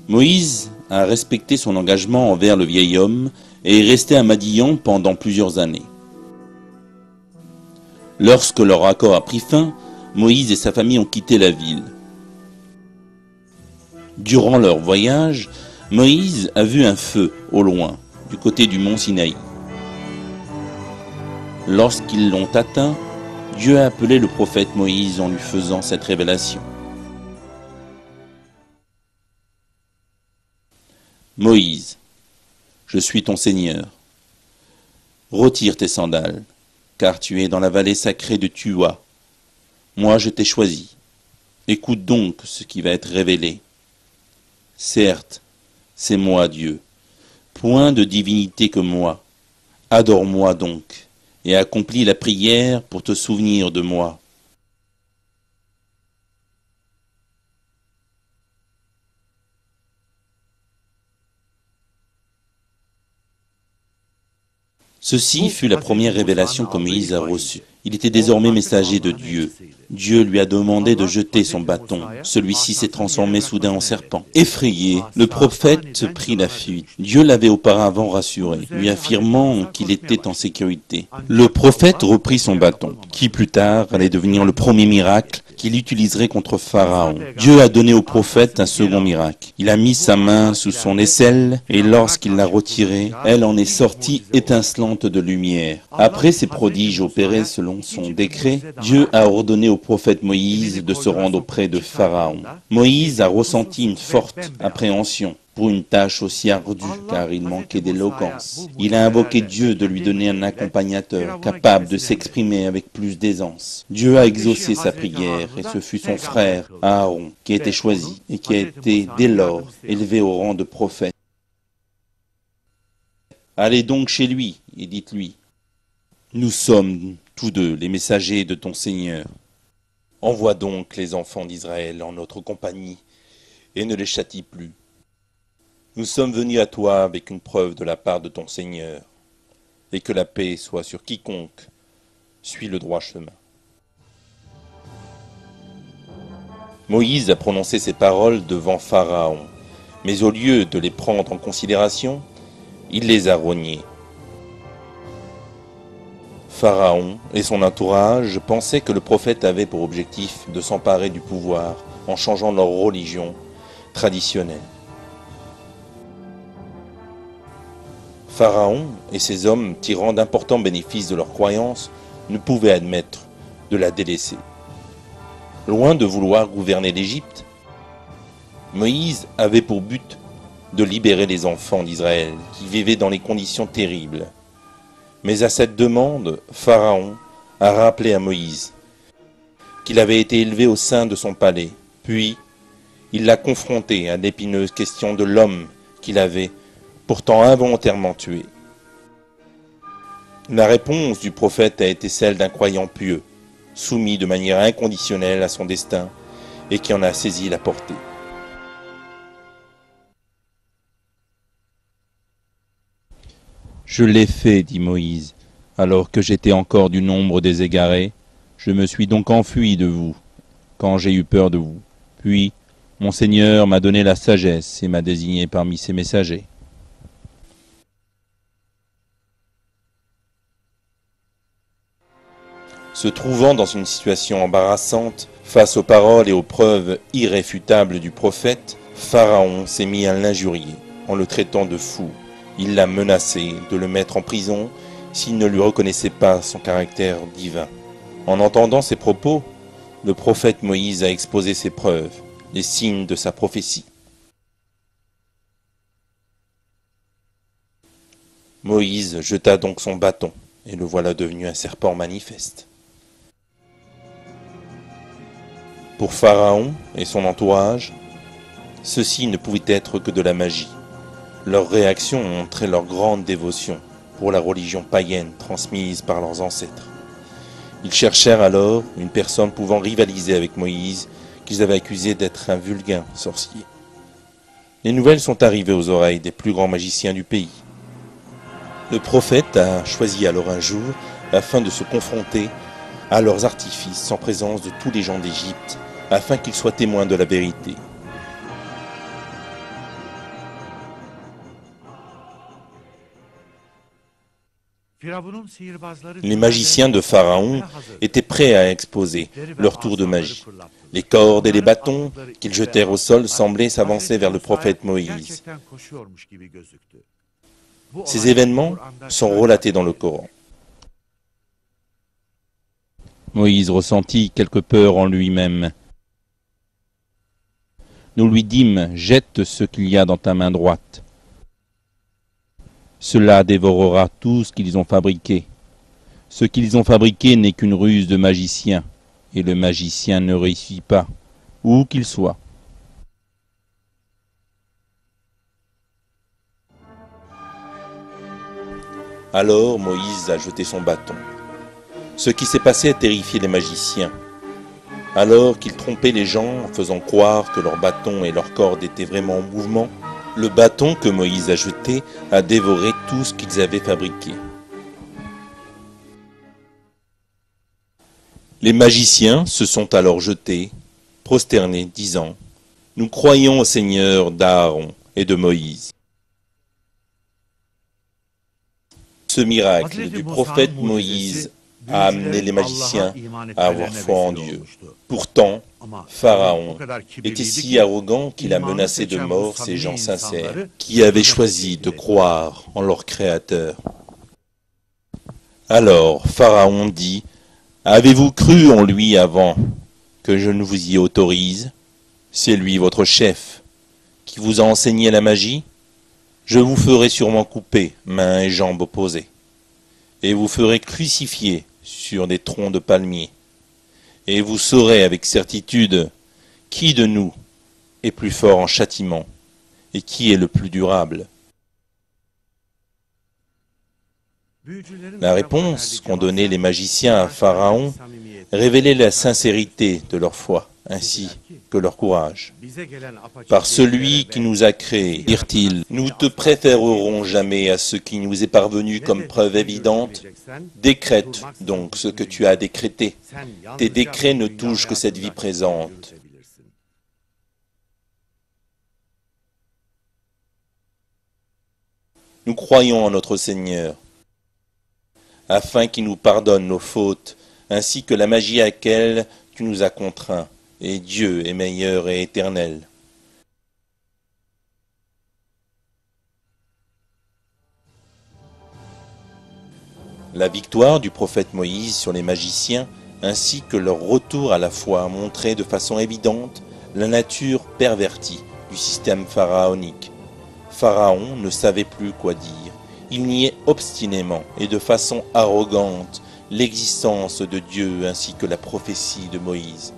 Moïse a respecté son engagement envers le vieil homme et est resté à Madian pendant plusieurs années. Lorsque leur accord a pris fin, Moïse et sa famille ont quitté la ville. Durant leur voyage, Moïse a vu un feu au loin, du côté du mont Sinaï. Lorsqu'ils l'ont atteint, Dieu a appelé le prophète Moïse en lui faisant cette révélation. Moïse, je suis ton Seigneur. Retire tes sandales, car tu es dans la vallée sacrée de Tua. Moi je t'ai choisi. Écoute donc ce qui va être révélé. Certes, c'est moi Dieu, point de divinité que moi. Adore-moi donc, et accomplis la prière pour te souvenir de moi. Ceci fut la première révélation que Moïse a reçue. Il était désormais messager de Dieu. Dieu lui a demandé de jeter son bâton. Celui-ci s'est transformé soudain en serpent. Effrayé, le prophète prit la fuite. Dieu l'avait auparavant rassuré, lui affirmant qu'il était en sécurité. Le prophète reprit son bâton, qui plus tard allait devenir le premier miracle qu'il utiliserait contre Pharaon. Dieu a donné au prophète un second miracle. Il a mis sa main sous son aisselle et lorsqu'il l'a retirée, elle en est sortie étincelante de lumière. Après ces prodiges opérés selon son décret, Dieu a ordonné au prophète Moïse de se rendre auprès de Pharaon. Moïse a ressenti une forte appréhension pour une tâche aussi ardue, car il manquait d'éloquence. Il a invoqué Dieu de lui donner un accompagnateur capable de s'exprimer avec plus d'aisance. Dieu a exaucé sa prière, et ce fut son frère, Aaron, qui a été choisi et qui a été dès lors élevé au rang de prophète. Allez donc chez lui et dites-lui, nous sommes tous deux les messagers de ton Seigneur. Envoie donc les enfants d'Israël en notre compagnie et ne les châtie plus. Nous sommes venus à toi avec une preuve de la part de ton Seigneur, et que la paix soit sur quiconque suit le droit chemin. Moïse a prononcé ces paroles devant Pharaon, mais au lieu de les prendre en considération, il les a reniées. Pharaon et son entourage pensaient que le prophète avait pour objectif de s'emparer du pouvoir en changeant leur religion traditionnelle. Pharaon et ses hommes, tirant d'importants bénéfices de leur croyance, ne pouvaient admettre de la délaisser. Loin de vouloir gouverner l'Égypte, Moïse avait pour but de libérer les enfants d'Israël qui vivaient dans les conditions terribles. Mais à cette demande, Pharaon a rappelé à Moïse qu'il avait été élevé au sein de son palais, puis il l'a confronté à l'épineuse question de l'homme qu'il avait pourtant involontairement tué. La réponse du prophète a été celle d'un croyant pieux, soumis de manière inconditionnelle à son destin et qui en a saisi la portée. Je l'ai fait, dit Moïse, alors que j'étais encore du nombre des égarés. Je me suis donc enfui de vous, quand j'ai eu peur de vous. Puis, mon Seigneur m'a donné la sagesse et m'a désigné parmi ses messagers. Se trouvant dans une situation embarrassante, face aux paroles et aux preuves irréfutables du prophète, Pharaon s'est mis à l'injurier en le traitant de fou. Il l'a menacé de le mettre en prison s'il ne lui reconnaissait pas son caractère divin. En entendant ces propos, le prophète Moïse a exposé ses preuves, les signes de sa prophétie. Moïse jeta donc son bâton, et le voilà devenu un serpent manifeste. Pour Pharaon et son entourage, ceci ne pouvait être que de la magie. Leur réaction montrait leur grande dévotion pour la religion païenne transmise par leurs ancêtres. Ils cherchèrent alors une personne pouvant rivaliser avec Moïse, qu'ils avaient accusé d'être un vulgaire sorcier. Les nouvelles sont arrivées aux oreilles des plus grands magiciens du pays. Le prophète a choisi alors un jour afin de se confronter à leurs artifices en présence de tous les gens d'Égypte, afin qu'ils soient témoins de la vérité. Les magiciens de Pharaon étaient prêts à exposer leur tour de magie. Les cordes et les bâtons qu'ils jetèrent au sol semblaient s'avancer vers le prophète Moïse. Ces événements sont relatés dans le Coran. Moïse ressentit quelque peur en lui-même. Nous lui dîmes, jette ce qu'il y a dans ta main droite. Cela dévorera tout ce qu'ils ont fabriqué. Ce qu'ils ont fabriqué n'est qu'une ruse de magicien, et le magicien ne réussit pas, où qu'il soit. Alors Moïse a jeté son bâton. Ce qui s'est passé a terrifié les magiciens. Alors qu'ils trompaient les gens en faisant croire que leurs bâtons et leurs cordes étaient vraiment en mouvement, le bâton que Moïse a jeté a dévoré tout ce qu'ils avaient fabriqué. Les magiciens se sont alors jetés, prosternés, disant « Nous croyons au Seigneur d'Aaron et de Moïse. » Ce miracle du prophète Moïse a amené les magiciens à avoir foi en Dieu. Pourtant, Pharaon était si arrogant qu'il a menacé de mort ces gens sincères qui avaient choisi de croire en leur Créateur. Alors Pharaon dit « Avez-vous cru en lui avant que je ne vous y autorise? C'est lui votre chef qui vous a enseigné la magie. Je vous ferai sûrement couper mains et jambes opposées, et vous ferez crucifier sur des troncs de palmiers. Et vous saurez avec certitude qui de nous est plus fort en châtiment et qui est le plus durable. » La réponse qu'ont donnée les magiciens à Pharaon révélait la sincérité de leur foi, ainsi que leur courage. « Par celui qui nous a créés, dirent-ils, nous te préférerons jamais à ce qui nous est parvenu comme preuve évidente. Décrète donc ce que tu as décrété. Tes décrets ne touchent que cette vie présente. » Nous croyons en notre Seigneur, afin qu'il nous pardonne nos fautes, ainsi que la magie à laquelle tu nous as contraints, et Dieu est meilleur et éternel. La victoire du prophète Moïse sur les magiciens, ainsi que leur retour à la foi, a montré de façon évidente la nature pervertie du système pharaonique. Pharaon ne savait plus quoi dire. Il niait obstinément et de façon arrogante l'existence de Dieu ainsi que la prophétie de Moïse.